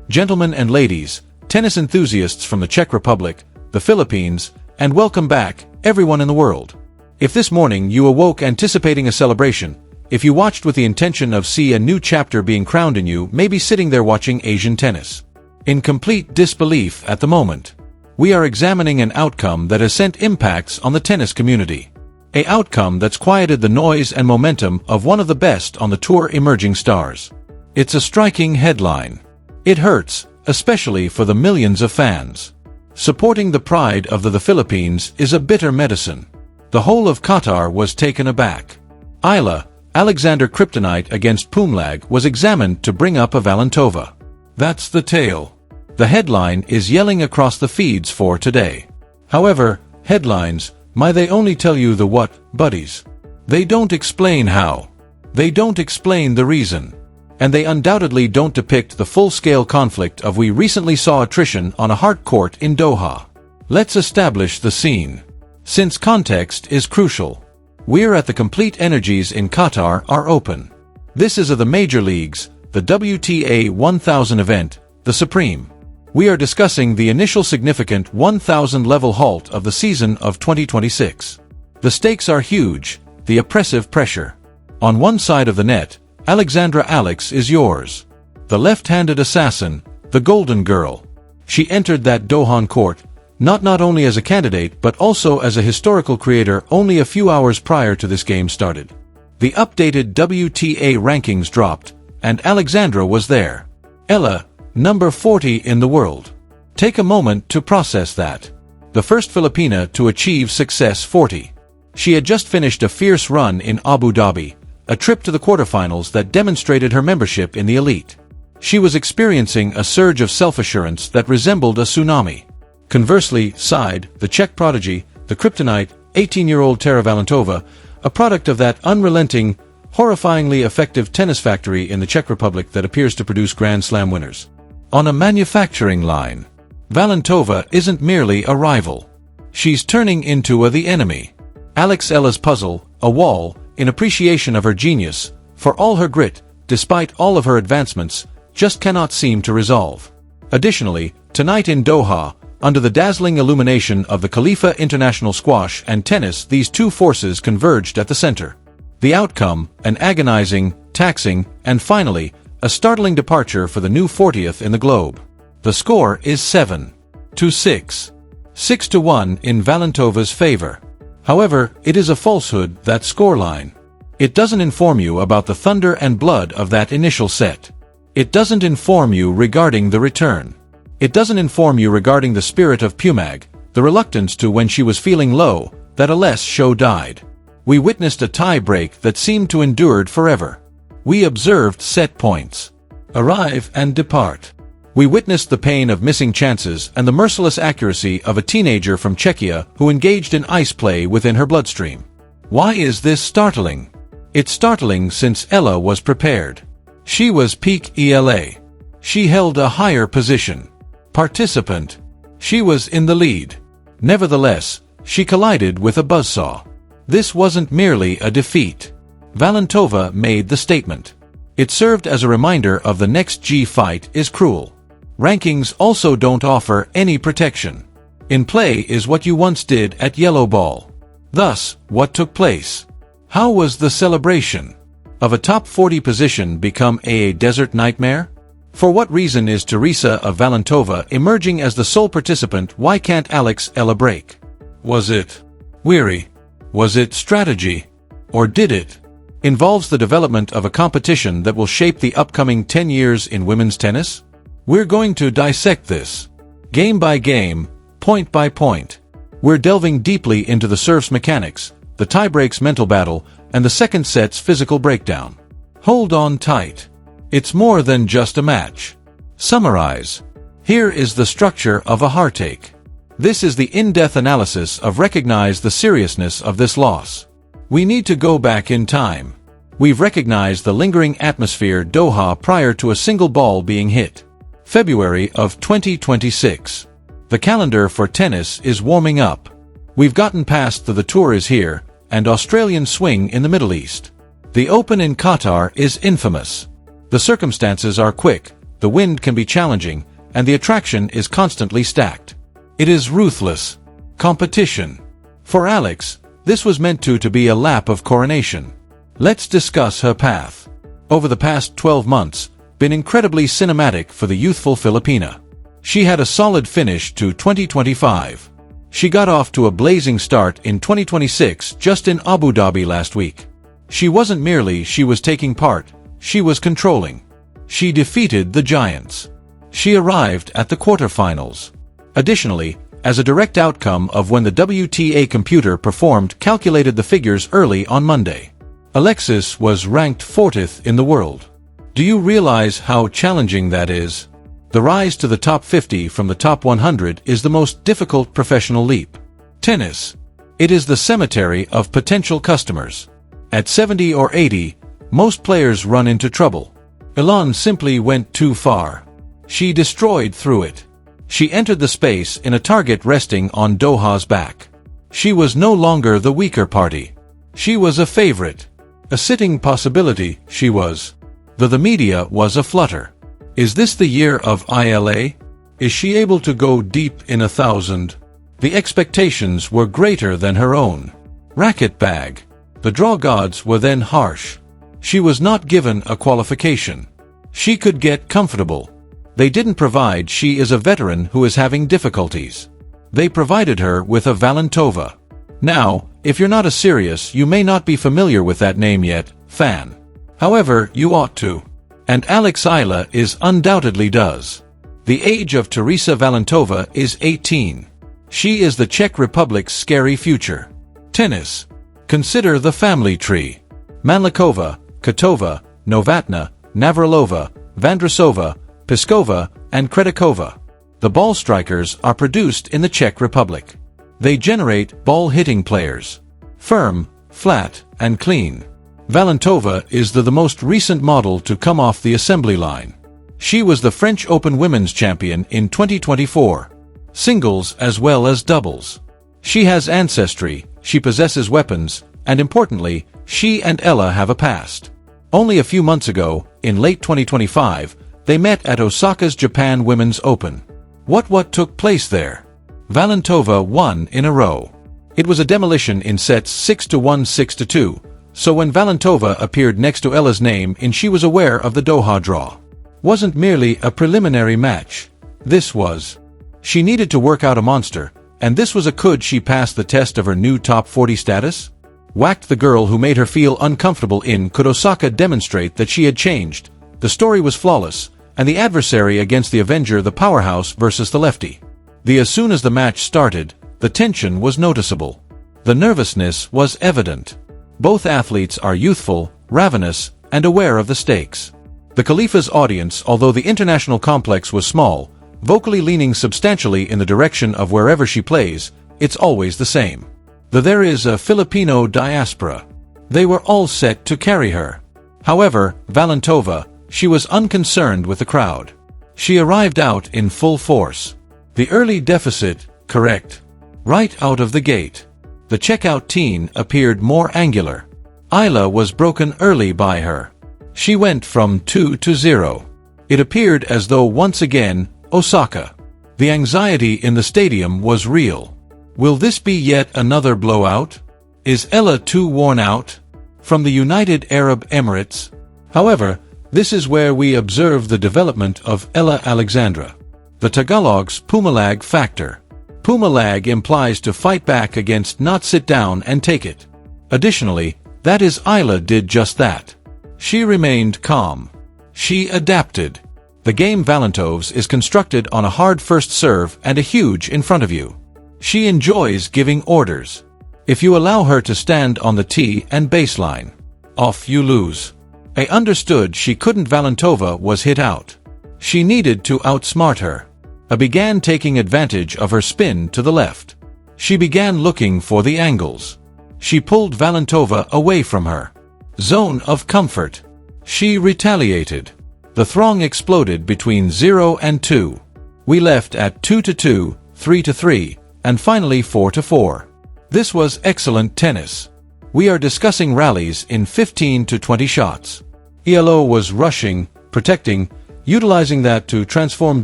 Gentlemen and ladies, tennis enthusiasts from the Czech Republic, the Philippines, and welcome back, everyone in the world. If this morning you awoke anticipating a celebration, if you watched with the intention of see a new chapter being crowned in you, may be sitting there watching Asian tennis in complete disbelief at the moment. We are examining an outcome that has sent impacts on the tennis community. An outcome that's quieted the noise and momentum of one of the best on the tour emerging stars. It's a striking headline. It hurts, especially for the millions of fans. Supporting the pride of the Philippines is a bitter medicine. The whole of Qatar was taken aback. Eala, Alexander Kryptonite against Pumlag was examined to bring up a Valentova. That's the tale. The headline is yelling across the feeds for today. However, headlines, they only tell you the what, buddies. They don't explain how. They don't explain the reason. And they undoubtedly don't depict the full-scale conflict of we recently saw attrition on a hard court in Doha. Let's establish the scene. Since context is crucial. We're at the complete energies in Qatar are open. This is of the major leagues, the WTA 1000 event, the Supreme. We are discussing the initial significant 1000 level halt of the season of 2026. The stakes are huge, the oppressive pressure. On one side of the net, Alexandra Alex is yours. The left-handed assassin, the Golden Girl. She entered that Dohan court, not only as a candidate but also as a historical creator only a few hours prior to this game started. The updated WTA rankings dropped, and Alexandra was there. Eala, number 40 in the world. Take a moment to process that. The first Filipina to achieve success 40. She had just finished a fierce run in Abu Dhabi, a trip to the quarterfinals that demonstrated her membership in the elite. She was experiencing a surge of self-assurance that resembled a tsunami. Conversely, sighed, the Czech prodigy, the Kryptonite, 18-year-old Tereza Valentová, a product of that unrelenting, horrifyingly effective tennis factory in the Czech Republic that appears to produce Grand Slam winners. On a manufacturing line, Valentova isn't merely a rival. She's turning into the enemy. Alex Eala's puzzle, a wall, in appreciation of her genius, for all her grit, despite all of her advancements, just cannot seem to resolve. Additionally, tonight in Doha, under the dazzling illumination of the Khalifa International Squash and Tennis, these two forces converged at the center. The outcome, an agonizing, taxing, and finally, a startling departure for the new 40th in the globe. The score is 7-6. 6-1 in Valentova's favor. However, it is a falsehood, that scoreline. It doesn't inform you about the thunder and blood of that initial set. It doesn't inform you regarding the return. It doesn't inform you regarding the spirit of Pumag, the reluctance to when she was feeling low, that a less show died. We witnessed a tie-break that seemed to endured forever. We observed set points arrive and depart. We witnessed the pain of missing chances and the merciless accuracy of a teenager from Czechia who engaged in ice play within her bloodstream. Why is this startling? It's startling since Eala was prepared. She was peak Eala. She held a higher position. Participant. She was in the lead. Nevertheless, she collided with a buzzsaw. This wasn't merely a defeat. Valentova made the statement. It served as a reminder of the next G fight is cruel. Rankings also don't offer any protection. In play is what you once did at Yellow Ball. Thus, what took place? How was the celebration of a top 40 position become a desert nightmare? For what reason is Tereza Valentová emerging as the sole participant? Why can't Alex Eala break? Was it weary? Was it strategy? Or did it involves the development of a competition that will shape the upcoming 10 years in women's tennis? We're going to dissect this. Game by game, point by point. We're delving deeply into the serve's mechanics, the tiebreak's mental battle, and the second set's physical breakdown. Hold on tight. It's more than just a match. Summarize. Here is the structure of a heartache. This is the in-depth analysis of recognize the seriousness of this loss. We need to go back in time. We've recognized the lingering atmosphere Doha prior to a single ball being hit. February of 2026. The calendar for tennis is warming up. We've gotten past the tour is here, and Australian swing in the Middle East. The Open in Qatar is infamous. The circumstances are quick, the wind can be challenging, and the attraction is constantly stacked. It is ruthless competition. For Alex, this was meant to be a lap of coronation. Let's discuss her path. Over the past 12 months, been incredibly cinematic for the youthful Filipina. She had a solid finish to 2025. She got off to a blazing start in 2026 just in Abu Dhabi last week. She wasn't merely she was taking part, she was controlling. She defeated the giants. She arrived at the quarterfinals. Additionally, as a direct outcome of when the WTA computer performed calculated the figures early on Monday, Alexis was ranked 40th in the world. Do you realize how challenging that is? The rise to the top 50 from the top 100 is the most difficult professional leap. Tennis. It is the cemetery of potential customers. At 70 or 80, most players run into trouble. Eala simply went too far. She destroyed through it. She entered the space in a target resting on Doha's back. She was no longer the weaker party. She was a favorite. A sitting possibility, she was. Though the media was aflutter. Is this the year of Eala? Is she able to go deep in 1,000? The expectations were greater than her own. Racket bag. The draw gods were then harsh. She was not given a qualification. She could get comfortable. They didn't provide she is a veteran who is having difficulties. They provided her with a Valentova. Now, if you're not a serious, you may not be familiar with that name yet, fan. However, you ought to. And Alexandra Eala is undoubtedly does. The age of Tereza Valentová is 18. She is the Czech Republic's scary future. Tennis. Consider the family tree. Manlikova, Kotova, Novotná, Navratilova, Vandrusova, Piskova, and Kredikova. The ball strikers are produced in the Czech Republic. They generate ball-hitting players. Firm, flat, and clean. Valentova is the most recent model to come off the assembly line. She was the French Open Women's Champion in 2024. Singles as well as doubles. She has ancestry, she possesses weapons, and importantly, she and Eala have a past. Only a few months ago, in late 2025, they met at Osaka's Japan Women's Open. What took place there? Valentova won in a row. It was a demolition in sets 6-1, 6-2, so when Valentova appeared next to Eala's name in she was aware of the Doha draw. Wasn't merely a preliminary match. This was. She needed to work out a monster, and this was a could she pass the test of her new top 40 status? Whacked the girl who made her feel uncomfortable in could Osaka demonstrate that she had changed. The story was flawless, and the adversary against the Avenger the powerhouse versus the lefty. As soon as the match started, the tension was noticeable. The nervousness was evident. Both athletes are youthful, ravenous, and aware of the stakes. The Khalifa's audience, although the international complex was small, vocally leaning substantially in the direction of wherever she plays, it's always the same. Though there is a Filipino diaspora. They were all set to carry her. However, Valentova, she was unconcerned with the crowd. She arrived out in full force. The early deficit, correct. Right out of the gate. The checkout teen appeared more angular. Eala was broken early by her. She went from 2-0. It appeared as though once again, Osaka. The anxiety in the stadium was real. Will this be yet another blowout? Is Eala too worn out? From the United Arab Emirates? However, this is where we observe the development of Eala Alexandra. The Tagalog's pumalag factor. Pumalag implies to fight back against not sit down and take it. Additionally, that is Eala did just that. She remained calm. She adapted. The game Valentov's is constructed on a hard first serve and a huge in front of you. She enjoys giving orders. If you allow her to stand on the tee and baseline, off you lose. I understood she couldn't. Valentova was hit out. She needed to outsmart her. I began taking advantage of her spin to the left. She began looking for the angles. She pulled Valentova away from her zone of comfort. She retaliated. The throng exploded between 0 and 2. We left at 2-2, 3-3, and finally 4-4. This was excellent tennis. We are discussing rallies in 15 to 20 shots. Eala was rushing, protecting, utilizing that to transform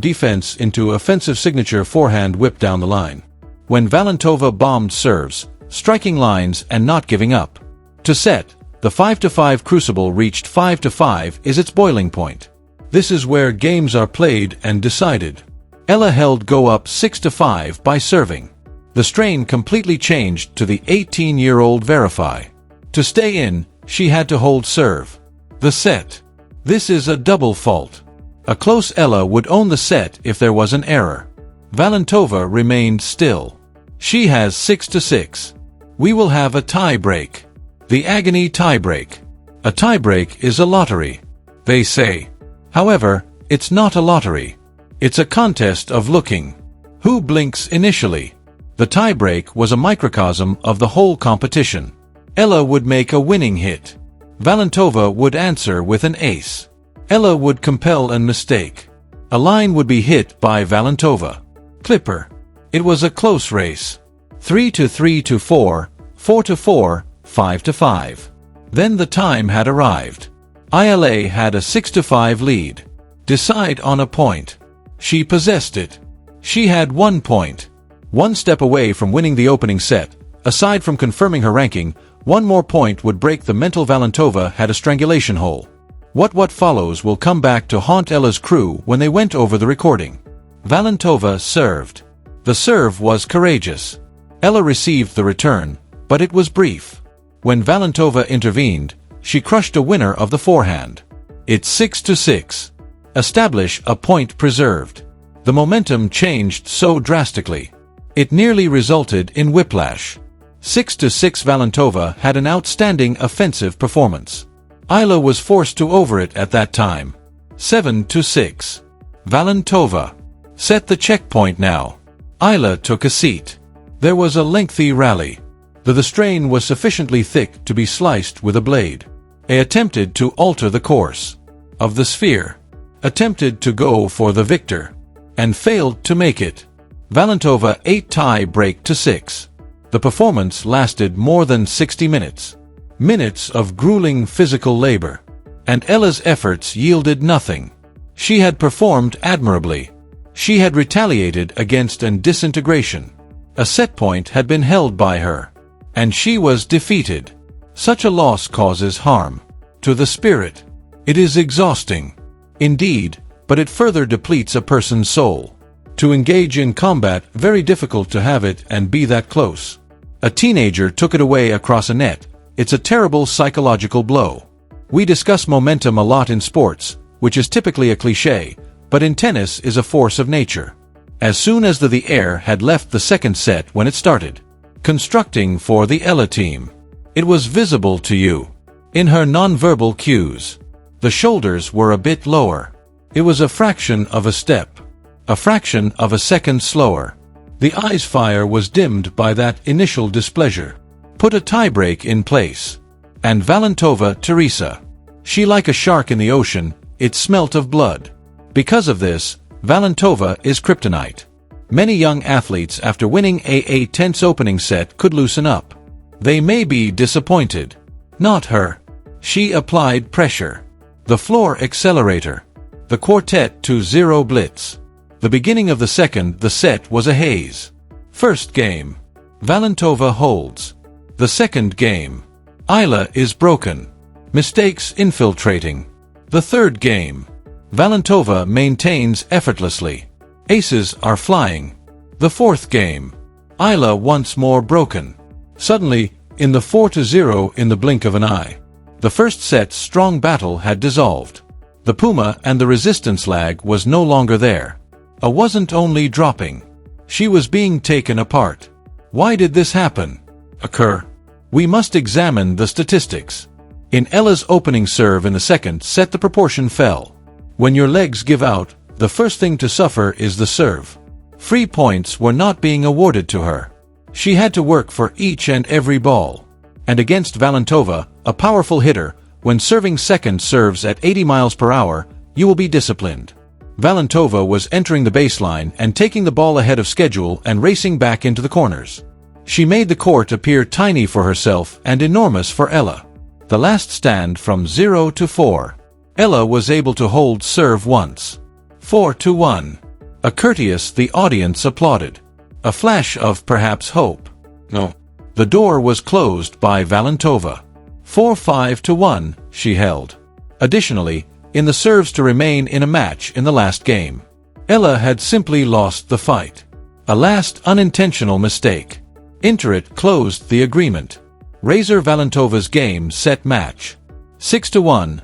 defense into offensive signature forehand whip down the line. When Valentova bombed serves, striking lines and not giving up. To set, the 5-5 crucible reached 5-5 is its boiling point. This is where games are played and decided. Eala held go up 6-5 by serving. The strain completely changed to the 18-year-old Verify. To stay in, she had to hold serve. The set. This is a double fault. A close Eala would own the set if there was an error. Valentova remained still. She has 6-6. We will have a tie-break. The agony tie-break. A tie-break is a lottery, they say. However, it's not a lottery. It's a contest of looking. Who blinks initially? The tie-break was a microcosm of the whole competition. Eala would make a winning hit. Valentova would answer with an ace. Eala would compel a mistake. A line would be hit by Valentova. Clipper. It was a close race. 3-3-4, 4-4, 5-5. Then the time had arrived. Eala had a 6-5 lead. Decide on a point. She possessed it. She had 1 point. One step away from winning the opening set. Aside from confirming her ranking, one more point would break the mental Valentova had a strangulation hole. What follows will come back to haunt Eala's crew when they went over the recording. Valentova served. The serve was courageous. Eala received the return, but it was brief. When Valentova intervened, she crushed a winner of the forehand. It's 6-6. Establish a point preserved. The momentum changed so drastically. It nearly resulted in whiplash. 6-6 Valentova had an outstanding offensive performance. Eala was forced to over it at that time. 7-6. Valentova. Set the checkpoint now. Eala took a seat. There was a lengthy rally. The strain was sufficiently thick to be sliced with a blade. They attempted to alter the course of the sphere. Attempted to go for the victor. And failed to make it. Valentova 8 tie break to 6. The performance lasted more than 60 minutes. Minutes of grueling physical labor. And Eala's efforts yielded nothing. She had performed admirably. She had retaliated against an disintegration. A set point had been held by her. And she was defeated. Such a loss causes harm to the spirit. It is exhausting. Indeed, but it further depletes a person's soul. To engage in combat, very difficult to have it and be that close. A teenager took it away across a net. It's a terrible psychological blow. We discuss momentum a lot in sports, which is typically a cliché, but in tennis is a force of nature. As soon as the air had left the second set when it started. Constructing for the Eala team. It was visible to you. In her non-verbal cues. The shoulders were a bit lower. It was a fraction of a step. A fraction of a second slower. The eyes fire was dimmed by that initial displeasure. Put a tiebreak in place. And Valentova Tereza. She like a shark in the ocean, it smelt of blood. Because of this, Valentova is kryptonite. Many young athletes after winning a tense opening set could loosen up. They may be disappointed. Not her. She applied pressure. The floor accelerator. The quartet to 0 blitz. The beginning of the second, the set was a haze. First game. Valentova holds. The second game. Eala is broken. Mistakes infiltrating. The third game. Valentova maintains effortlessly. Aces are flying. The fourth game. Eala once more broken. Suddenly, in the 4-0 in the blink of an eye. The first set's strong battle had dissolved. The Puma and the resistance lag was no longer there. A wasn't only dropping. She was being taken apart. Why did this occur? We must examine the statistics. In Eala's opening serve in the second set the proportion fell. When your legs give out, the first thing to suffer is the serve. Free points were not being awarded to her. She had to work for each and every ball. And against Valentova, a powerful hitter, when serving second serves at 80 miles per hour, you will be disciplined. Valentova was entering the baseline and taking the ball ahead of schedule and racing back into the corners. She made the court appear tiny for herself and enormous for Eala. The last stand from 0-4. Eala was able to hold serve once. 4-1. A courteous, the audience applauded. A flash of perhaps hope. No. The door was closed by Valentova. 4-5-1, she held. Additionally, in the serves to remain in a match in the last game, Eala had simply lost the fight. A last unintentional mistake. Interit closed the agreement. Razor Valentova's game set match. 6-1.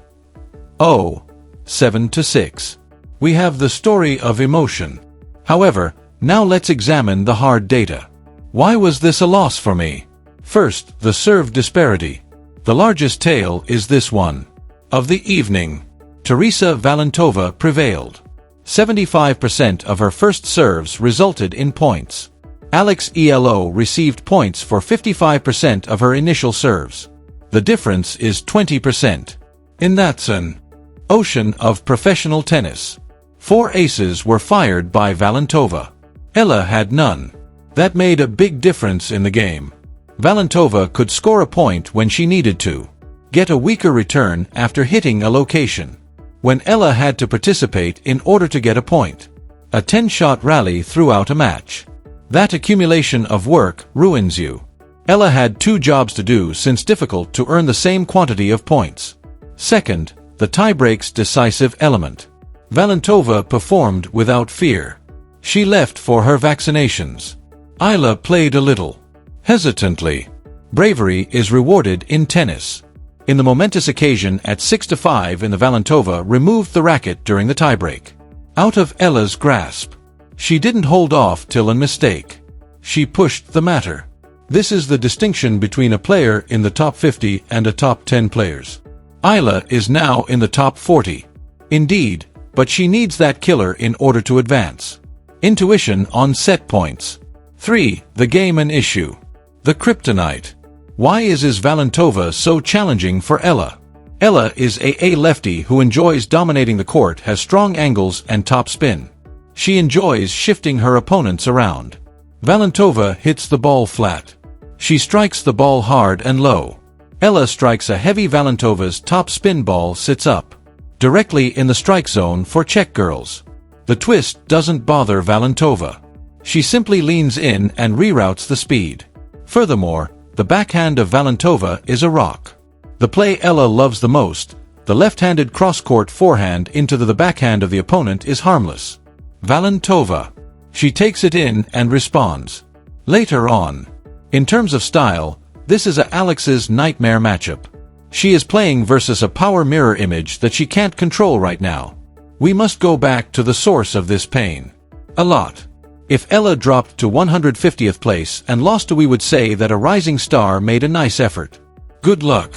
Oh. 7-6. We have the story of emotion. However, now let's examine the hard data. Why was this a loss for me? First, the serve disparity. The largest tale is this one. Of the evening, Tereza Valentova prevailed. 75% of her first serves resulted in points. Alexandra Eala received points for 55% of her initial serves. The difference is 20%. That's an ocean of professional tennis. 4 aces were fired by Valentova. Eala had none. That made a big difference in the game. Valentova could score a point when she needed to, get a weaker return after hitting a location, when Eala had to participate in order to get a point. A 10-shot rally throughout a match. That accumulation of work ruins you. Eala had 2 jobs to do since difficult to earn the same quantity of points. Second, the tiebreak's decisive element. Valentova performed without fear. She left for her vaccinations. Eala played a little hesitantly. Bravery is rewarded in tennis. In the momentous occasion at 6-5 in the Valentova removed the racket during the tiebreak. Out of Eala's grasp. She didn't hold off till a mistake. She pushed the matter. This is the distinction between a player in the top 50 and a top 10 players. Eala is now in the top 40. Indeed, but she needs that killer in order to advance. Intuition on set points. 3. The game an issue. The kryptonite. Why is Valentova so challenging for Eala? Eala is a lefty who enjoys dominating the court, has strong angles and top spin. She enjoys shifting her opponents around. Valentova hits the ball flat. She strikes the ball hard and low. Eala strikes a heavy. Valentova's top spin ball sits up, directly in the strike zone for Czech girls. The twist doesn't bother Valentova. She simply leans in and reroutes the speed. Furthermore, the backhand of Valentova is a rock. The play Eala loves the most, the left-handed cross-court forehand into the backhand of the opponent, is harmless. Valentova. She takes it in and responds. Later on. In terms of style, this is Alex's nightmare matchup. She is playing versus a power mirror image that she can't control right now. We must go back to the source of this pain. A lot. If Eala dropped to 150th place and lost to, we would say that a rising star made a nice effort. Good luck.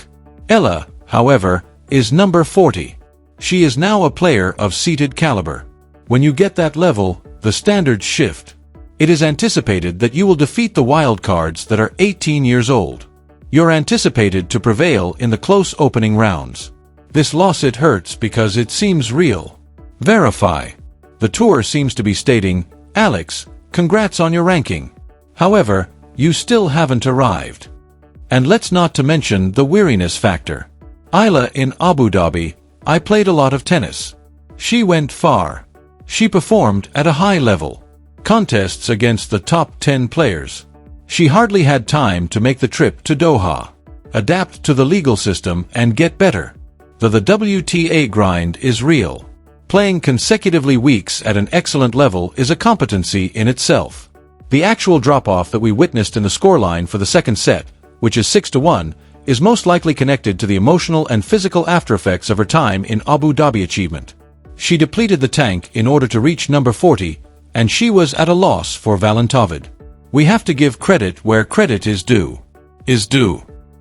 Eala, however, is number 40. She is now a player of seated caliber. When you get that level, the standards shift. It is anticipated that you will defeat the wildcards that are 18 years old. You're anticipated to prevail in the close opening rounds. This loss, it hurts because it seems real. Verify. The tour seems to be stating, Alex, congrats on your ranking. However, you still haven't arrived. And let's not to mention the weariness factor. Eala in Abu Dhabi, I played a lot of tennis. She went far. She performed at a high level. Contests against the top 10 players. She hardly had time to make the trip to Doha, adapt to the legal system and get better. The WTA grind is real. Playing consecutively weeks at an excellent level is a competency in itself. The actual drop-off that we witnessed in the scoreline for the second set, which is 6-1, is most likely connected to the emotional and physical aftereffects of her time in Abu Dhabi achievement. She depleted the tank in order to reach number 40, and she was at a loss for Valentova. We have to give credit where credit is due.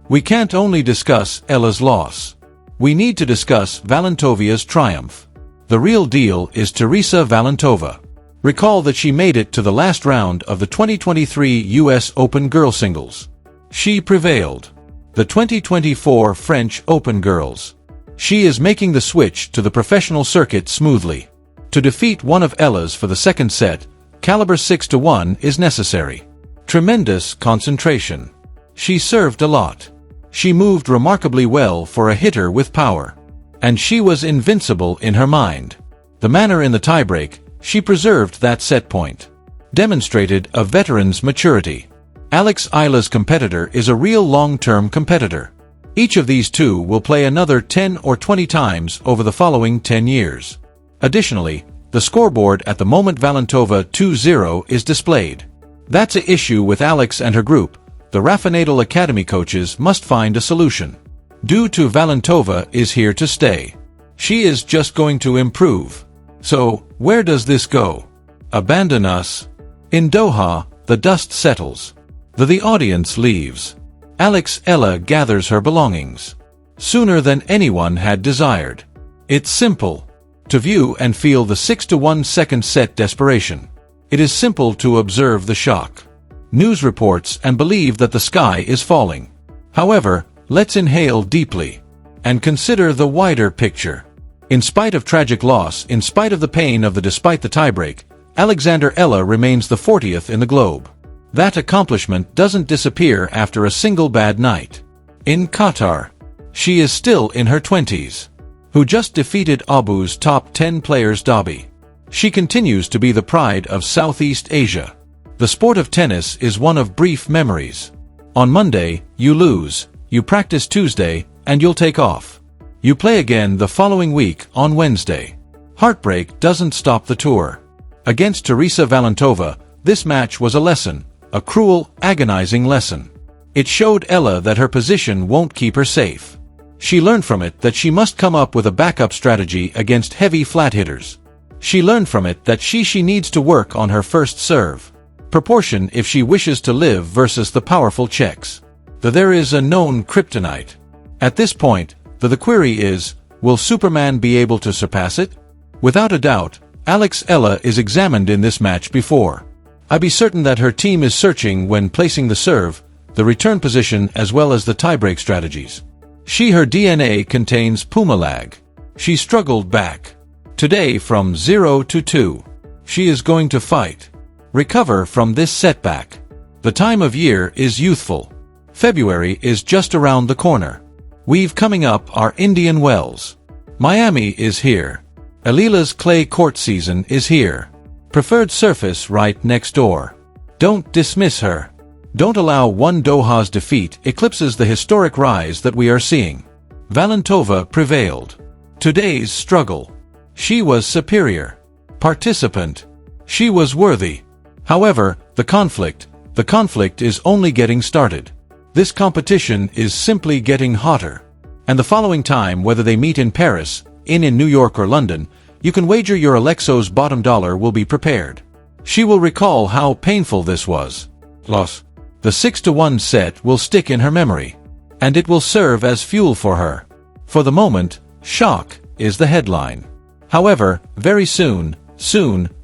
We can't only discuss Eala's loss. We need to discuss Valentova's triumph. The real deal is Tereza Valentova. Recall that she made it to the last round of the 2023 US Open Girls Singles. She prevailed. The 2024 French Open Girls. She is making the switch to the professional circuit smoothly. To defeat one of Eala's for the second set, caliber 6-1 is necessary. Tremendous concentration. She served a lot. She moved remarkably well for a hitter with power. And she was invincible in her mind. The manner in the tiebreak, she preserved that set point. Demonstrated a veteran's maturity. Alexandra Eala's competitor is a real long-term competitor. Each of these two will play another 10 or 20 times over the following 10 years. Additionally, the scoreboard at the moment Valentova 2-0 is displayed. That's an issue with Alex and her group. The Raffinatal Academy coaches must find a solution. Due to Valentova is here to stay. She is just going to improve. So, where does this go? Abandon us? In Doha, the dust settles. The audience leaves. Alexandra Eala gathers her belongings. Sooner than anyone had desired. It's simple. To view and feel the 6-1 second set desperation. It is simple to observe the shock. News reports and believe that the sky is falling. However, let's inhale deeply. And consider the wider picture. In spite of tragic loss, in spite of the pain of despite the tiebreak, Alexandra Eala remains the 40th in the globe. That accomplishment doesn't disappear after a single bad night. In Qatar, she is still in her 20s. Who just defeated Abu's top 10 players Dobby. She continues to be the pride of Southeast Asia. The sport of tennis is one of brief memories. On Monday, you lose, you practice Tuesday, and you'll take off. You play again the following week on Wednesday. Heartbreak doesn't stop the tour. Against Tereza Valentová, this match was a lesson, a cruel, agonizing lesson. It showed Eala that her position won't keep her safe. She learned from it that she must come up with a backup strategy against heavy flat hitters. She learned from it that she needs to work on her first serve. Proportion if she wishes to live versus the powerful Czechs. There is a known kryptonite. At this point, the query is, will Superman be able to surpass it? Without a doubt, Alexandra Eala is examined in this match before. I be certain that her team is searching when placing the serve, the return position as well as the tiebreak strategies. Her DNA contains Pumalag. She struggled back. Today from 0 to 2. She is going to fight. Recover from this setback. The time of year is youthful. February is just around the corner. We've coming up our Indian Wells. Miami is here. Alila's clay court season is here. Preferred surface right next door. Don't dismiss her. Don't allow one Doha's defeat eclipses the historic rise that we are seeing. Valentova prevailed. Today's struggle. She was superior. Participant. She was worthy. However, the conflict is only getting started. This competition is simply getting hotter. And the following time, whether they meet in Paris, in New York or London, you can wager your Alexo's bottom dollar will be prepared. She will recall how painful this was. Loss. The 6-1 set will stick in her memory. And it will serve as fuel for her. For the moment, shock is the headline. However, very soon,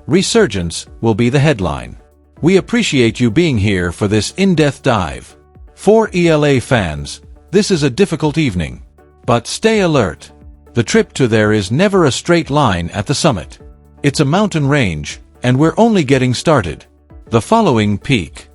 resurgence will be the headline. We appreciate you being here for this in-depth dive. For ELA fans, this is a difficult evening. But stay alert. The trip to there is never a straight line at the summit. It's a mountain range, and we're only getting started. The following peak.